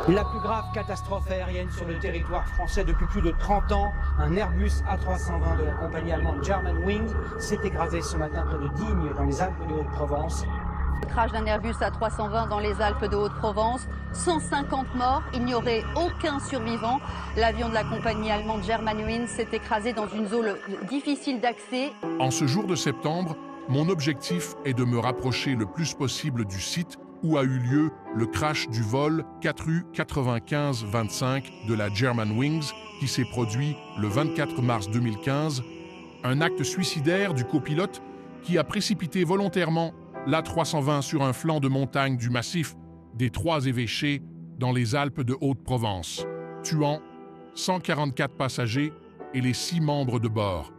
La plus grave catastrophe aérienne sur le territoire français depuis plus de 30 ans, un Airbus A320 de la compagnie allemande Germanwings s'est écrasé ce matin près de Digne, dans les Alpes de Haute-Provence. Le crash d'un Airbus A320 dans les Alpes de Haute-Provence, 150 morts, il n'y aurait aucun survivant. L'avion de la compagnie allemande Germanwings s'est écrasé dans une zone difficile d'accès. En ce jour de septembre, mon objectif est de me rapprocher le plus possible du site où a eu lieu le crash du vol 4U 9525 de la Germanwings qui s'est produit le 24 mars 2015, un acte suicidaire du copilote qui a précipité volontairement l'A320 sur un flanc de montagne du massif des Trois-Évêchés dans les Alpes de Haute-Provence, tuant 144 passagers et les 6 membres de bord.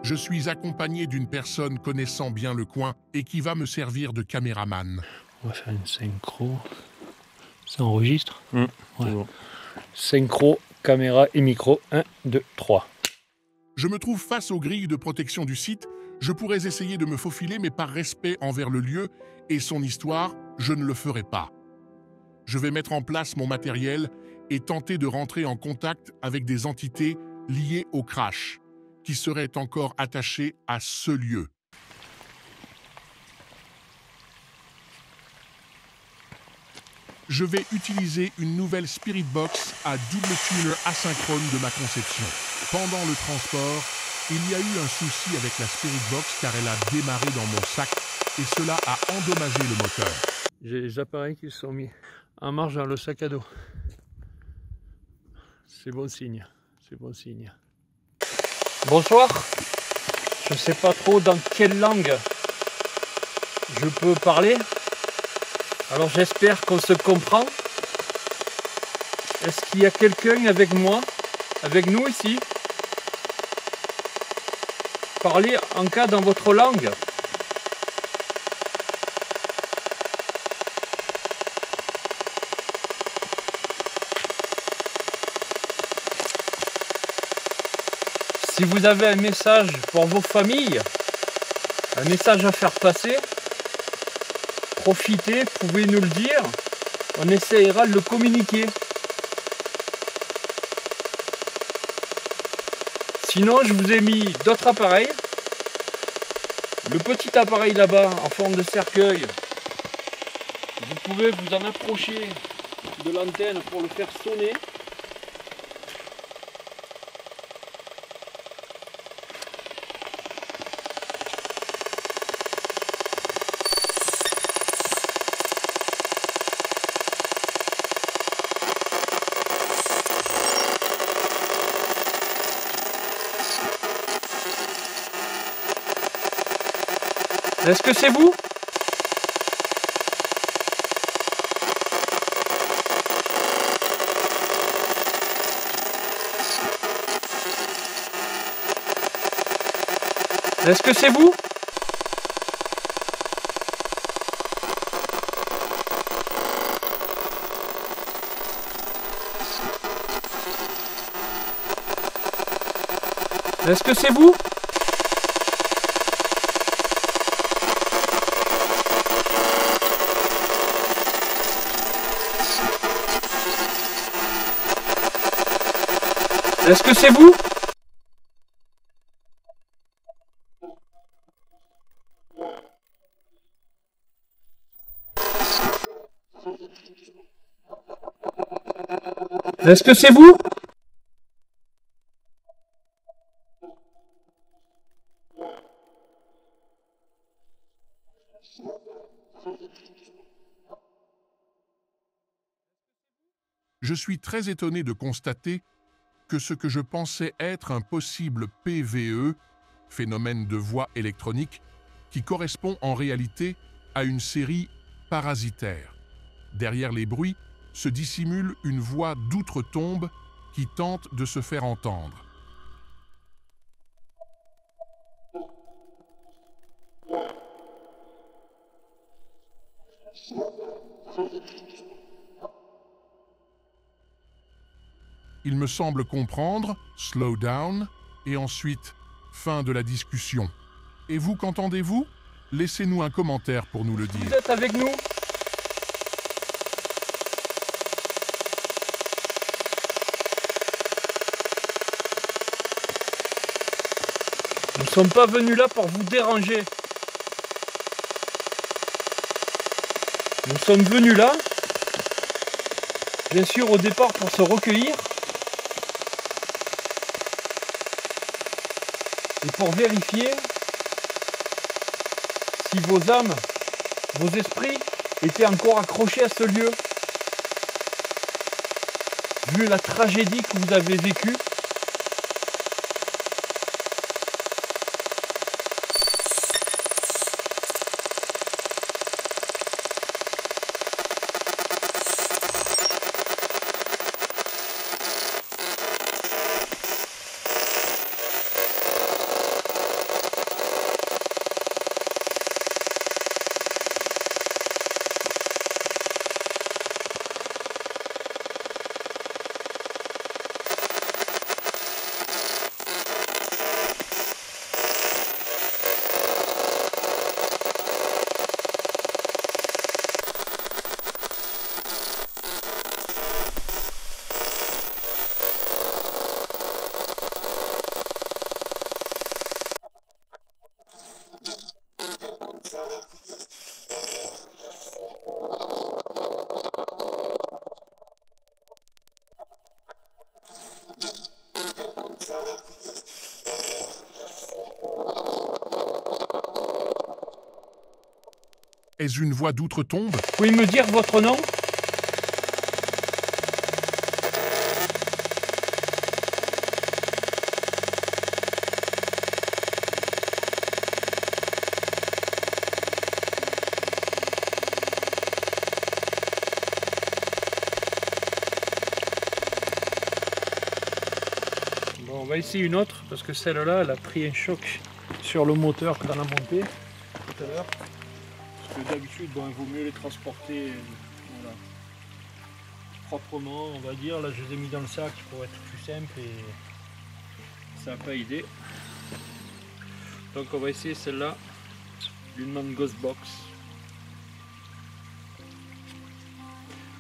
Je suis accompagné d'une personne connaissant bien le coin et qui va me servir de caméraman. On va faire une synchro. Ça enregistre Ouais. Bon. Synchro, caméra et micro. 1, 2, 3. Je me trouve face aux grilles de protection du site. Je pourrais essayer de me faufiler, mais par respect envers le lieu et son histoire, je ne le ferai pas. Je vais mettre en place mon matériel et tenter de rentrer en contact avec des entités liées au crash, qui seraient encore attachées à ce lieu. Je vais utiliser une nouvelle Spirit Box à double tuner asynchrone de ma conception. Pendant le transport, il y a eu un souci avec la Spirit Box car elle a démarré dans mon sac et cela a endommagé le moteur. J'ai les appareils qui se sont mis en marche dans le sac à dos. C'est bon signe. C'est bon signe. Bonsoir. Je ne sais pas trop dans quelle langue je peux parler. Alors j'espère qu'on se comprend. Est-ce qu'il y a quelqu'un avec moi, avec nous ici? Parlez en cas dans votre langue. Si vous avez un message pour vos familles, un message à faire passer, profitez, pouvez nous le dire, on essaiera de le communiquer. Sinon, je vous ai mis d'autres appareils. Le petit appareil là-bas, en forme de cercueil, vous pouvez vous en approcher de l'antenne pour le faire sonner. Est-ce que c'est vous? Est-ce que c'est vous? Est-ce que c'est vous? Est-ce que c'est vous? Est-ce que c'est vous? Je suis très étonné de constater que ce que je pensais être un possible PVE, phénomène de voix électronique, qui correspond en réalité à une série parasitaire. Derrière les bruits se dissimule une voix d'outre-tombe qui tente de se faire entendre. Il me semble comprendre, slow down, et ensuite, fin de la discussion. Et vous, qu'entendez-vous? Laissez-nous un commentaire pour nous le dire. Vous êtes avec nous? Nous ne sommes pas venus là pour vous déranger. Nous sommes venus là, bien sûr au départ pour se recueillir et pour vérifier si vos âmes, vos esprits étaient encore accrochés à ce lieu. Vu la tragédie que vous avez vécue. Est-ce une voix d'outre-tombe? Vous pouvez me dire votre nom? Bon, on va essayer une autre parce que celle-là, elle a pris un choc sur le moteur qu'on a monté tout à l'heure. Parce que d'habitude, bon, il vaut mieux les transporter voilà, proprement, on va dire. Là, je les ai mis dans le sac pour être plus simple et ça n'a pas aidé. Donc, on va essayer celle-là, l'Ullmann Ghost Box.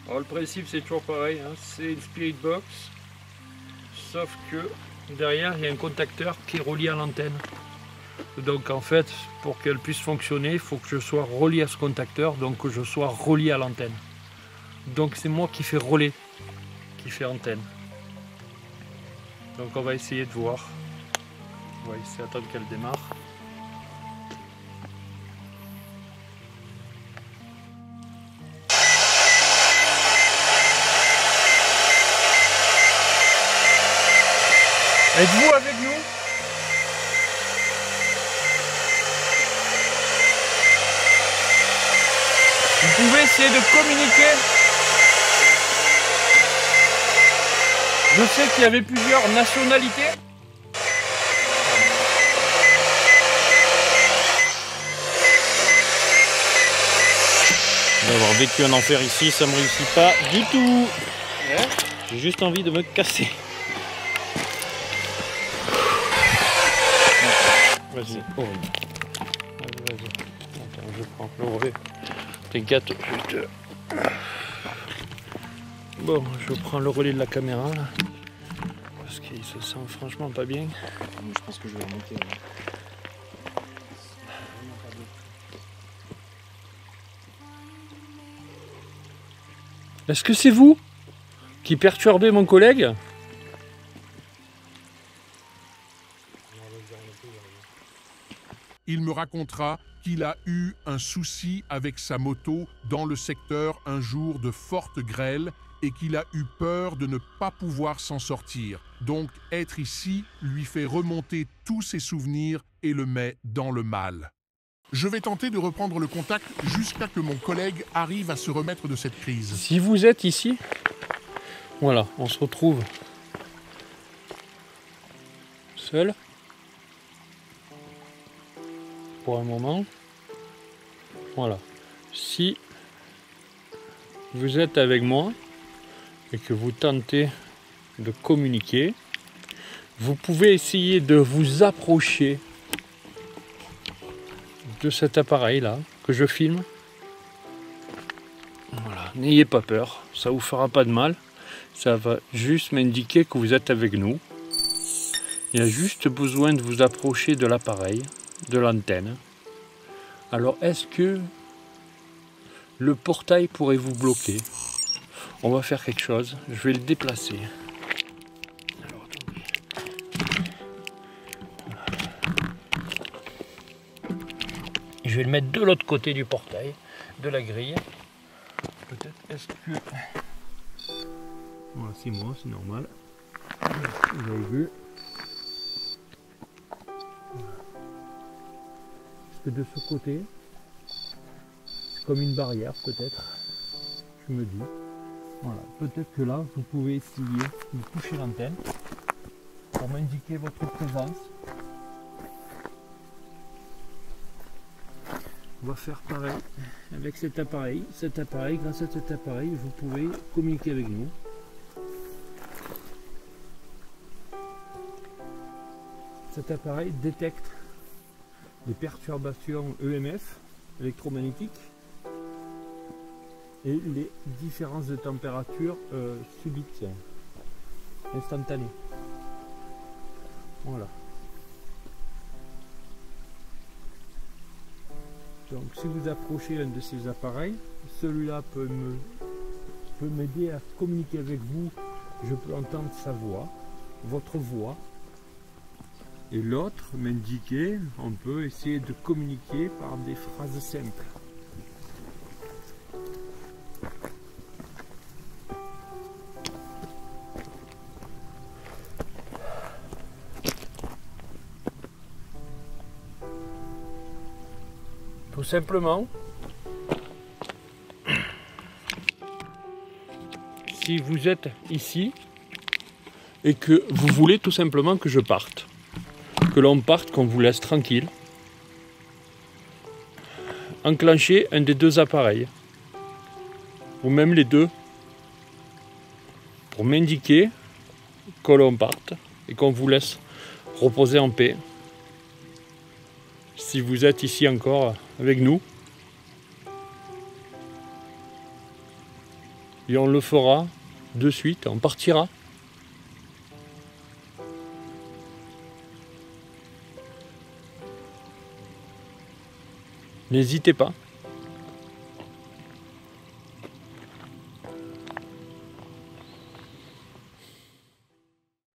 Alors, le principe, c'est toujours pareil, hein, c'est une Spirit Box, sauf que derrière, il y a un contacteur qui est relié à l'antenne. Donc en fait, pour qu'elle puisse fonctionner, il faut que je sois relié à ce contacteur, donc que je sois relié à l'antenne. Donc c'est moi qui fais relais, qui fait antenne. Donc on va essayer de voir. On va essayer d'attendre qu'elle démarre. Êtes-vous avec nous? Vous pouvez essayer de communiquer. Je sais qu'il y avait plusieurs nationalités. D'avoir vécu un enfer ici, ça me réussit pas du tout. Ouais. J'ai juste envie de me casser. Vas-y. Horrible. Vas-y. Attends, je prends le relais. T'inquiète, je te... Bon, je prends le relais de la caméra là. Parce qu'il se sent franchement pas bien. Je pense que je vais remonter. Est-ce que c'est vous qui perturbez mon collègue? Il me racontera qu'il a eu un souci avec sa moto dans le secteur un jour de forte grêle et qu'il a eu peur de ne pas pouvoir s'en sortir. Donc être ici lui fait remonter tous ses souvenirs et le met dans le mal. Je vais tenter de reprendre le contact jusqu'à que mon collègue arrive à se remettre de cette crise. Si vous êtes ici, voilà, on se retrouve seul pour un moment. Voilà. Si vous êtes avec moi et que vous tentez de communiquer, vous pouvez essayer de vous approcher de cet appareil là que je filme. Voilà, n'ayez pas peur, ça vous fera pas de mal, ça va juste m'indiquer que vous êtes avec nous Il y a juste besoin de vous approcher de l'appareil, de l'antenne. Alors est-ce que le portail pourrait vous bloquer? On va faire quelque chose, je vais le déplacer. Alors, attendez. Je vais le mettre de l'autre côté du portail, de la grille. Peut-être, est-ce que... Voilà, c'est moi, c'est normal. Vous avez vu. Est-ce que de ce côté, c'est comme une barrière peut-être, je me dis. Voilà, peut-être que là, vous pouvez essayer de toucher l'antenne pour m'indiquer votre présence. On va faire pareil avec cet appareil. Grâce à cet appareil, vous pouvez communiquer avec nous. Cet appareil détecte les perturbations EMF, électromagnétiques, et les différences de température subites, instantanées. Voilà. Donc si vous approchez un de ces appareils, celui-là peut m'aider à communiquer avec vous. Je peux entendre sa voix, votre voix. Et l'autre m'indiquer, on peut essayer de communiquer par des phrases simples. Tout simplement, si vous êtes ici et que vous voulez tout simplement que je parte, que l'on parte, qu'on vous laisse tranquille, enclenchez un des deux appareils, ou même les deux, pour m'indiquer que l'on parte et qu'on vous laisse reposer en paix. Si vous êtes ici encore avec nous, et on le fera de suite, on partira. N'hésitez pas.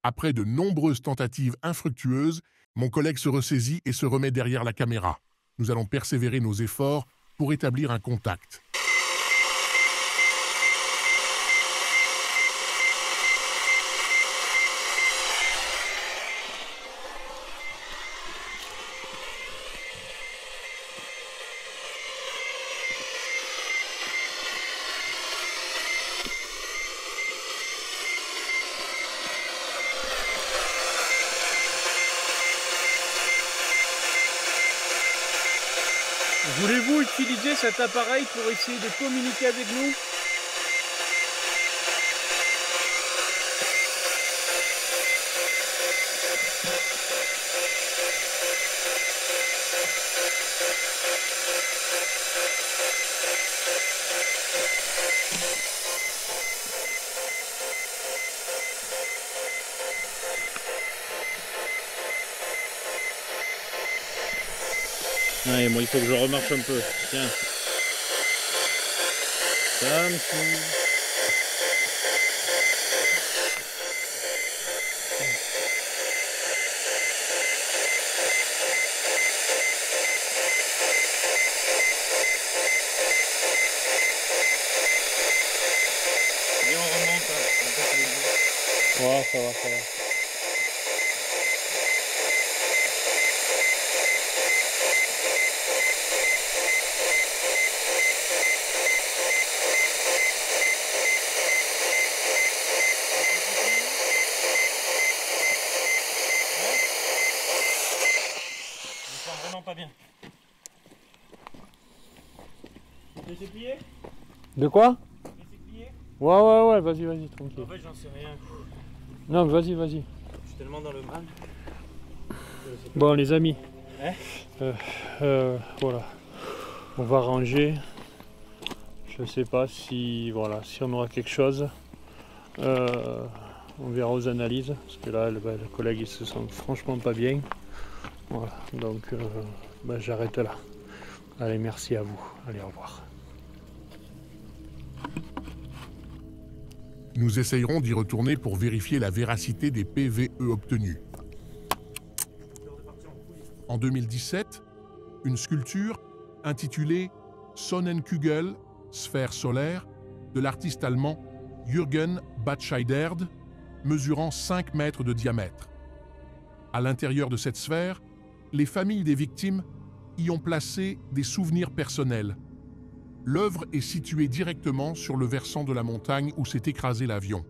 Après de nombreuses tentatives infructueuses, mon collègue se ressaisit et se remet derrière la caméra. Nous allons persévérer nos efforts pour établir un contact. Voulez-vous utiliser cet appareil pour essayer de communiquer avec nous? Ouais, moi il faut que je remarche un peu. Tiens. Samsung. Et on remonte un peu plus vite. Ouais, ça va, ça va. Pas bien. Laissez plier? De quoi? Laissez plier? Ouais, vas-y, tranquille. En fait, j'en sais rien. Non, vas-y. Je suis tellement dans le mal. Bon, les amis. Voilà. On va ranger. Je sais pas si, voilà, si on aura quelque chose. On verra aux analyses, parce que là, le collègue il se sent franchement pas bien. Voilà, donc j'arrête là. Allez, merci à vous. Allez, au revoir. Nous essayerons d'y retourner pour vérifier la véracité des PVE obtenus. En 2017, une sculpture intitulée Sonnenkugel, sphère solaire, de l'artiste allemand Jürgen Batscheiderd, mesurant 5 mètres de diamètre. À l'intérieur de cette sphère, les familles des victimes y ont placé des souvenirs personnels. L'œuvre est située directement sur le versant de la montagne où s'est écrasé l'avion.